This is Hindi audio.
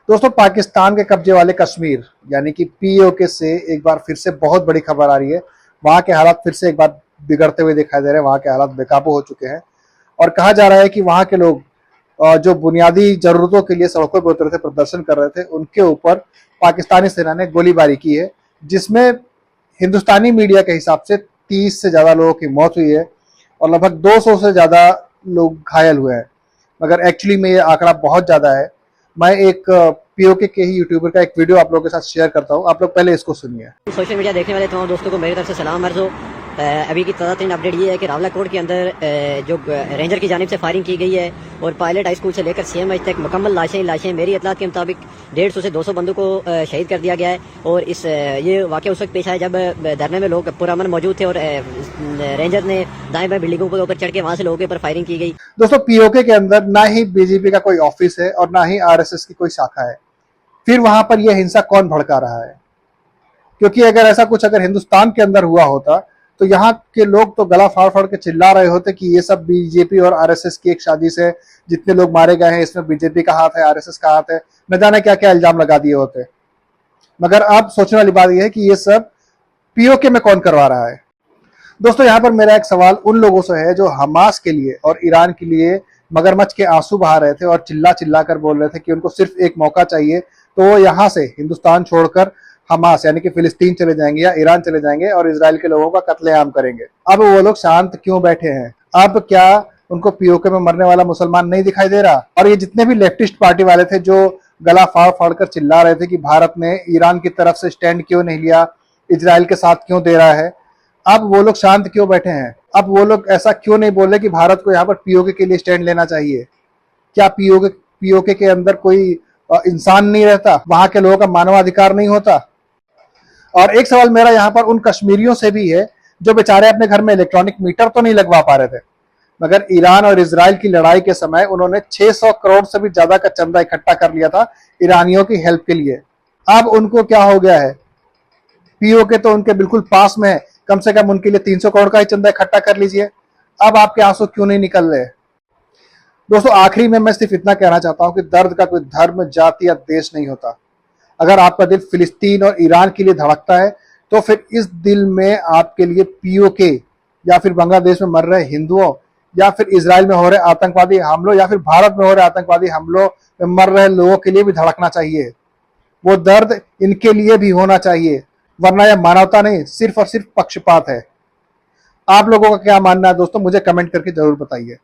दोस्तों, पाकिस्तान के कब्जे वाले कश्मीर यानी कि पीओके से एक बार फिर से बहुत बड़ी खबर आ रही है। वहां के हालात फिर से एक बार बिगड़ते हुए दिखाई दे रहे हैं। वहां के हालात बेकाबू हो चुके हैं और कहा जा रहा है कि वहां के लोग जो बुनियादी जरूरतों के लिए सड़कों पर उतरे थे, प्रदर्शन कर रहे थे, उनके ऊपर पाकिस्तानी सेना ने गोलीबारी की है, जिसमें हिंदुस्तानी मीडिया के हिसाब से 30 से ज्यादा लोगों की मौत हुई है और लगभग 200 से ज्यादा लोग घायल हुए हैं। मगर एक्चुअली में ये आंकड़ा बहुत ज्यादा है। मैं एक पीओके के ही यूट्यूबर का एक वीडियो आप लोगों के साथ शेयर करता हूं, आप लोग पहले इसको सुनिए। सोशल मीडिया देखने वाले तमाम दोस्तों को मेरी तरफ से सलाम अर्ज़ हो। अभी की ताज़ा तरीन अपडेट ये है कि रावलाकोट के अंदर जो रेंजर की जानिब से फायरिंग की गई है और पायलट हाई स्कूल से लेकर CMH तक मुकम्मल लाशें मेरी इतलात के मुताबिक 150 से 200 बंदों को शहीद कर दिया गया है। और ये वाक़या उस वक्त पेश आया जब धरने में लोग पुरअमन मौजूद थे और रेंजर ने दाएं बाएं बिल्डिंगों के ऊपर चढ़ के वहां से लोगों के ऊपर फायरिंग की गई। दोस्तों, पीओके के अंदर ना ही बीजेपी का कोई ऑफिस है और ना ही RSS की कोई शाखा है। फिर वहां पर यह हिंसा कौन भड़का रहा है? क्योंकि अगर ऐसा कुछ अगर हिंदुस्तान के अंदर हुआ होता तो यहाँ के लोग तो गला फाड़ फाड़ के चिल्ला रहे होते कि ये सब बीजेपी और RSS की एक साजिश है, जितने लोग मारे गए हैं इसमें बीजेपी का हाथ है, RSS का हाथ है, न जाने क्या क्या इल्जाम लगा दिए होते। मगर अब सोचने वाली बात यह है कि ये सब पीओके में कौन करवा रहा है। दोस्तों, यहाँ पर मेरा एक सवाल उन लोगों से है जो हमास के लिए और ईरान के लिए मगरमच्छ के आंसू बहा रहे थे और चिल्ला चिल्ला कर बोल रहे थे कि उनको सिर्फ एक मौका चाहिए तो वो यहाँ से हिंदुस्तान छोड़कर हमास यानी कि फिलिस्तीन चले जाएंगे या ईरान चले जाएंगे और इजराइल के लोगों का कत्लेआम करेंगे। अब वो लोग शांत क्यों बैठे हैं? अब क्या उनको पीओके में मरने वाला मुसलमान नहीं दिखाई दे रहा? और ये जितने भी लेफ्टिस्ट पार्टी वाले थे जो गला फाड़ फाड़ कर चिल्ला रहे थे कि भारत ने ईरान की तरफ से स्टैंड क्यों नहीं लिया, इजराइल के साथ क्यों दे रहा है, अब वो लोग शांत क्यों बैठे हैं? अब वो लोग ऐसा क्यों नहीं बोल रहे कि भारत को यहाँ पर पीओके के लिए स्टैंड लेना चाहिए? क्या पीओके के अंदर कोई इंसान नहीं रहता? वहां के लोगों का मानवाधिकार नहीं होता? और एक सवाल मेरा यहाँ पर उन कश्मीरियों से भी है जो बेचारे अपने घर में इलेक्ट्रॉनिक मीटर तो नहीं लगवा पा रहे थे, मगर ईरान और इजराइल की लड़ाई के समय उन्होंने 600 करोड़ से भी ज्यादा का चंदा इकट्ठा कर लिया था ईरानियों की हेल्प के लिए। अब उनको क्या हो गया है? पीओके तो उनके बिल्कुल पास में है, कम से कम उनके लिए 300 करोड़ का ही चंदा इकट्ठा कर लीजिए। अब आपके आंसू क्यों नहीं निकल रहे? दोस्तों, आखिरी में मैं सिर्फ इतना कहना चाहता हूं कि दर्द का कोई धर्म, जाति या देश नहीं होता। अगर आपका दिल फिलिस्तीन और ईरान के लिए धड़कता है तो फिर इस दिल में आपके लिए पीओके या फिर बांग्लादेश में मर रहे हिंदुओं या फिर इजराइल में हो रहे आतंकवादी हमलों या फिर भारत में हो रहे आतंकवादी हमलों में मर रहे लोगों के लिए भी धड़कना चाहिए। वो दर्द इनके लिए भी होना चाहिए, वरना यह मानवता नहीं, सिर्फ और सिर्फ पक्षपात है। आप लोगों का क्या मानना है दोस्तों? मुझे कमेंट करके जरूर बताइए।